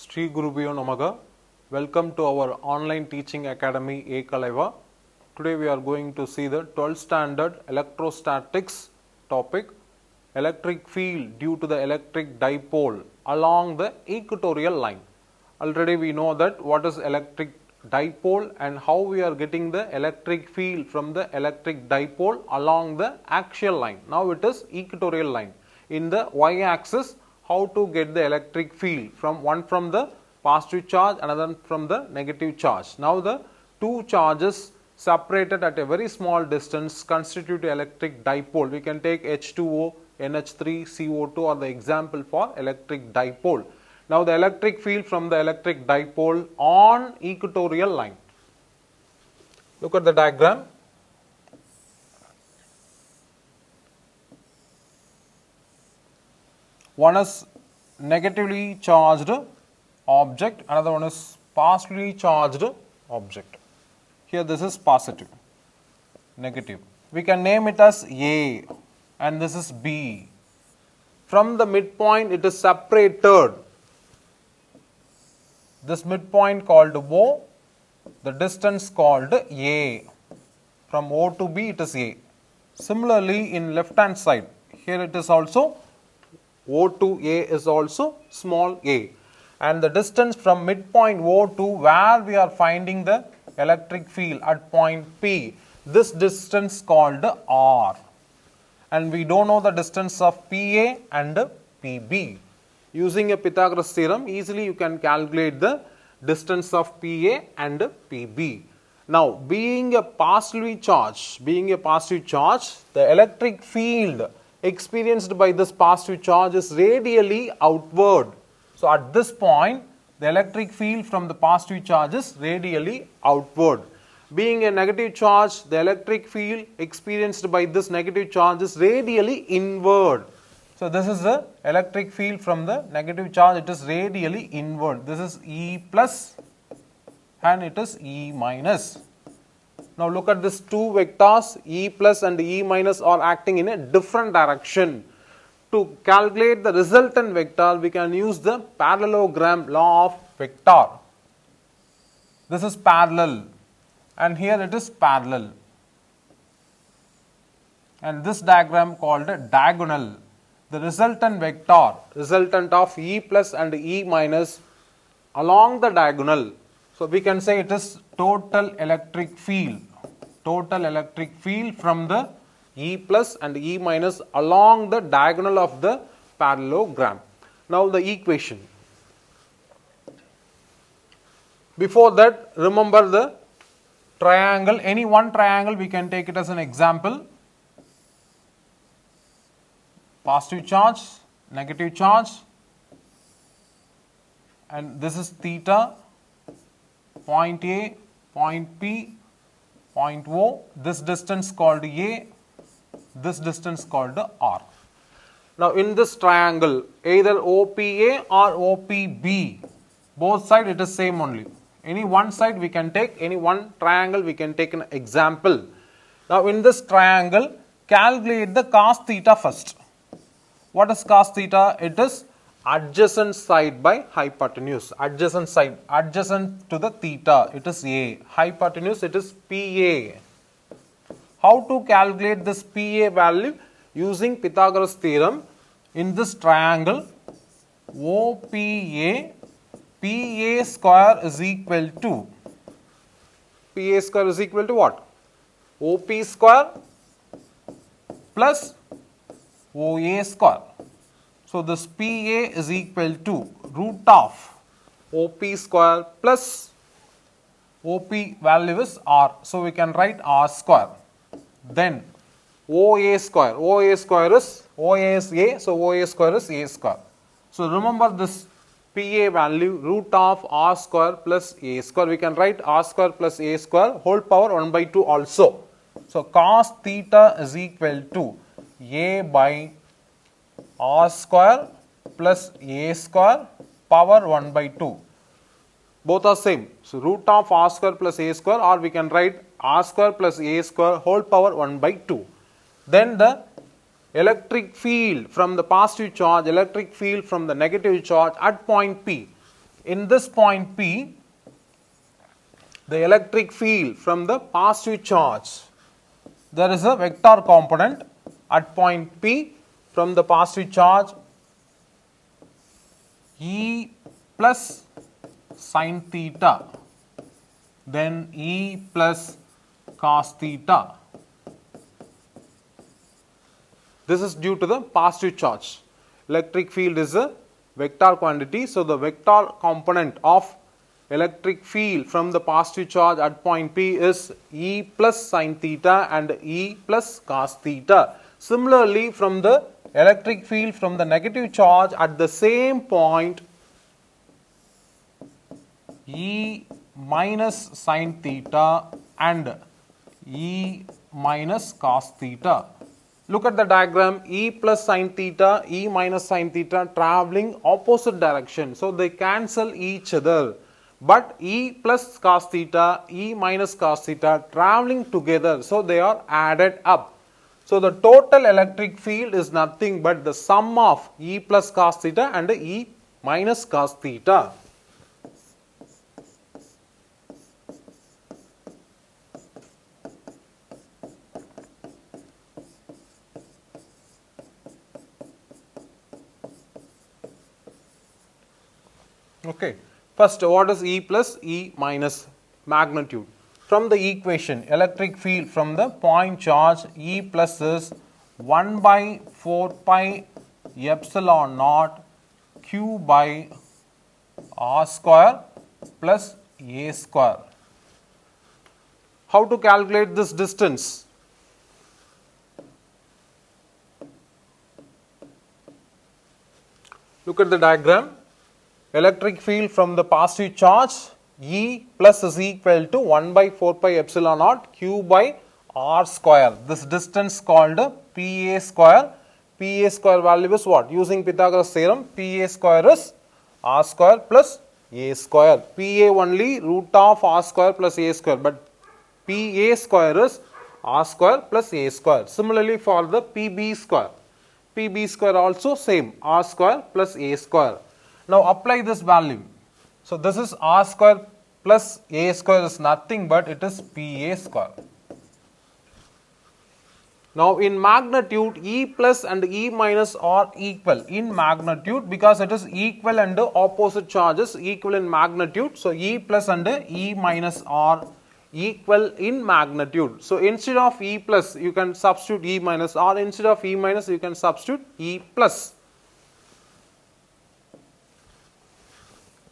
Sri Gurubhyo Namaga. Welcome to our online teaching academy Ekalaiva. Today we are going to see the 12th standard electrostatics topic, electric field due to the electric dipole along the equatorial line. Already we know that what is electric dipole and how we are getting the electric field from the electric dipole along the axial line. Now it is equatorial line. In the y-axis, how to get the electric field from one from the positive charge, another from the negative charge. Now the two charges separated at a very small distance constitute electric dipole. We can take H2O, NH3, CO2 or the example for electric dipole. Now the electric field from the electric dipole on equatorial line. Look at the diagram. One is negatively charged object, another one is positively charged object. Here this is positive, negative. We can name it as A and this is B. From the midpoint it is separated. This midpoint called O, the distance called A. From O to B it is A. Similarly in left hand side, here it is also O to A is also small a, and the distance from midpoint O to where we are finding the electric field at point P, this distance called R, and we don't know the distance of PA and PB. Using a Pythagoras theorem, easily you can calculate the distance of PA and PB. Now, being a positively charged, the electric field experienced by this positive charge is radially outward. So at this point, the electric field from the positive charge is radially outward. Being a negative charge, the electric field experienced by this negative charge is radially inward. So this is the electric field from the negative charge, it is radially inward. This is E plus and it is E minus. Now look at these two vectors, E plus and E minus are acting in a different direction. To calculate the resultant vector, we can use the parallelogram law of vector. This is parallel and here it is parallel. And this diagram called a diagonal. The resultant vector, resultant of E plus and E minus along the diagonal. So we can say it is total electric field from the E plus and E minus along the diagonal of the parallelogram. Now the equation. Before that, remember the triangle, any one triangle we can take it as an example. Positive charge, negative charge, and this is theta, point A, point P, point O, this distance called A, this distance called R. Now in this triangle, either OPA or OPB, both sides it is same only. Any one side we can take, any one triangle we can take an example. Now in this triangle, calculate the cos theta first. What is cos theta? It is adjacent side by hypotenuse. Adjacent side, adjacent to the theta, it is A. Hypotenuse, it is PA. How to calculate this PA value? Using Pythagoras theorem. In this triangle, OPA, PA square is equal to, PA square is equal to what? OP square plus OA square. So this PA is equal to root of OP square plus OP value is R. So we can write R square. Then OA square. OA square is, OA is A, so OA square is A square. So remember this PA value, root of R square plus A square. We can write R square plus A square whole power 1 by 2 also. So cos theta is equal to A by R square plus A square power 1 by 2. Both are same. So root of R square plus A square, or we can write R square plus A square whole power 1 by 2. Then the electric field from the positive charge, electric field from the negative charge at point P. in this point P, the electric field from the positive charge, there is a vector component at point P from the positive charge E plus sin theta, then E plus cos theta. This is due to the positive charge. Electric field is a vector quantity, so the vector component of electric field from the positive charge at point P is E plus sin theta and E plus cos theta. Similarly, from the electric field from the negative charge at the same point, E minus sin theta and E minus cos theta. Look at the diagram, E plus sin theta, E minus sin theta traveling opposite direction. So they cancel each other. But E plus cos theta, E minus cos theta traveling together. So they are added up. So the total electric field is nothing but the sum of E plus cos theta and E minus cos theta. Okay. First, what is E plus E minus? Magnitude. From the equation, electric field from the point charge E plus is 1 by 4 pi epsilon naught Q by R square plus A square. How to calculate this distance? Look at the diagram. Electric field from the positive charge E plus is equal to 1 by 4 pi epsilon naught Q by R square. This distance called PA square. PA square value is what? Using Pythagoras theorem, PA square is R square plus A square. PA only root of R square plus A square, but PA square is R square plus A square. Similarly for the PB square. PB square also same, R square plus A square. Now apply this value. So this is R square plus A square is nothing but it is PA square. Now in magnitude, E plus and E minus are equal in magnitude because it is equal and opposite charges equal in magnitude. So E plus and E minus are equal in magnitude. So instead of E plus you can substitute E minus, or instead of E minus you can substitute E plus.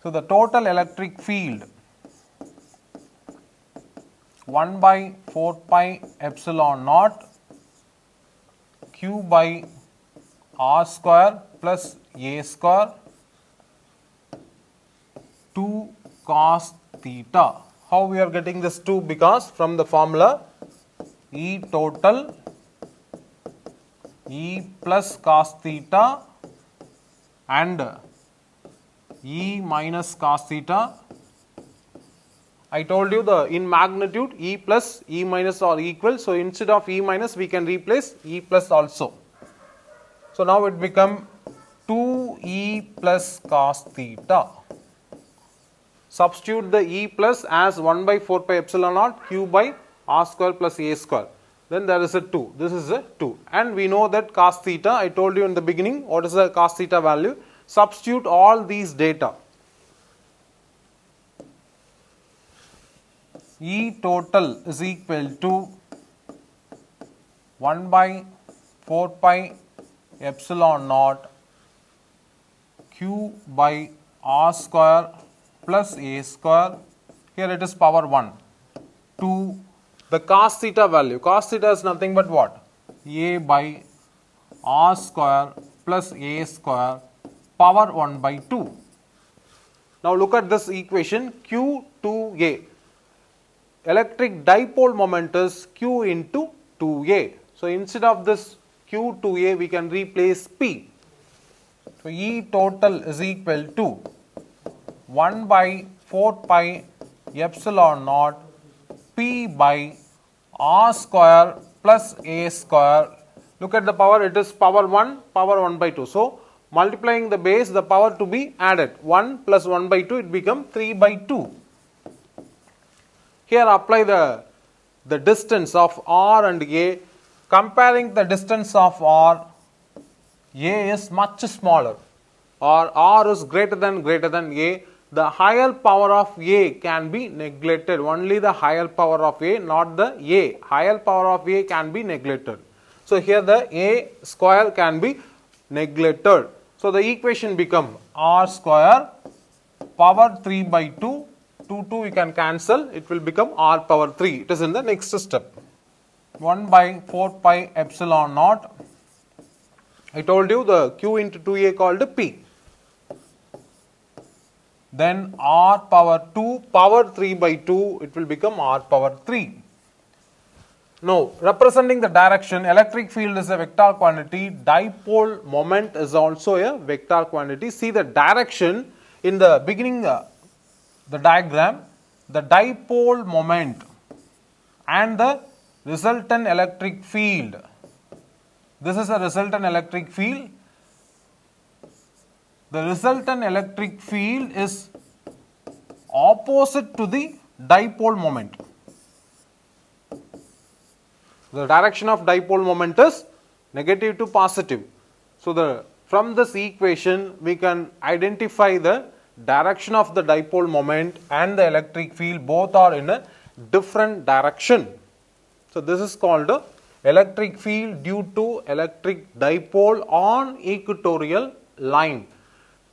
So the total electric field 1 by 4 pi epsilon naught Q by R square plus A square 2 cos theta. How we are getting this 2? Because from the formula E total E plus cos theta and E minus cos theta. I told you the in magnitude E plus E minus are equal. So instead of E minus we can replace E plus also. So now it become 2E plus cos theta. Substitute the E plus as 1 by 4 pi epsilon naught Q by R square plus A square. Then there is a 2. This is a 2. And we know that cos theta, I told you in the beginning, what is the cos theta value? Substitute all these data. E total is equal to 1 by 4 pi epsilon naught Q by R square plus A square. Here it is power 1 to the cos theta value. Cos theta is nothing but what? A by R square plus A square power 1 by 2. Now look at this equation Q2A. Electric dipole moment is Q into 2A. So instead of this Q2A we can replace P. So E total is equal to 1 by 4 pi epsilon naught P by R square plus A square. Look at the power, it is power 1 by 2. So multiplying the base, the power to be added. 1 plus 1 by 2, it becomes 3 by 2. Here apply the distance of R and A. Comparing the distance of R, A is much smaller, or R is greater than A. The higher power of A can be neglected. Only the higher power of A, not the A. Higher power of A can be neglected. So here the A square can be neglected. So the equation become R square power 3 by 2. 2 we can cancel. It will become R power 3. It is in the next step. 1 by 4 pi epsilon naught. I told you the Q into 2A called P. Then R power 2 power 3 by 2, it will become R power 3. Now, representing the direction, electric field is a vector quantity, dipole moment is also a vector quantity. See the direction in the beginning, the diagram, the dipole moment and the resultant electric field. This is a resultant electric field. The resultant electric field is opposite to the dipole moment. The direction of dipole moment is negative to positive. So from this equation we can identify the direction of the dipole moment and the electric field, both are in a different direction. So this is called the electric field due to electric dipole on equatorial line.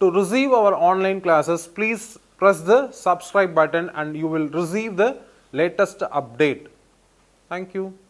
To receive our online classes, please press the subscribe button and you will receive the latest update. Thank you.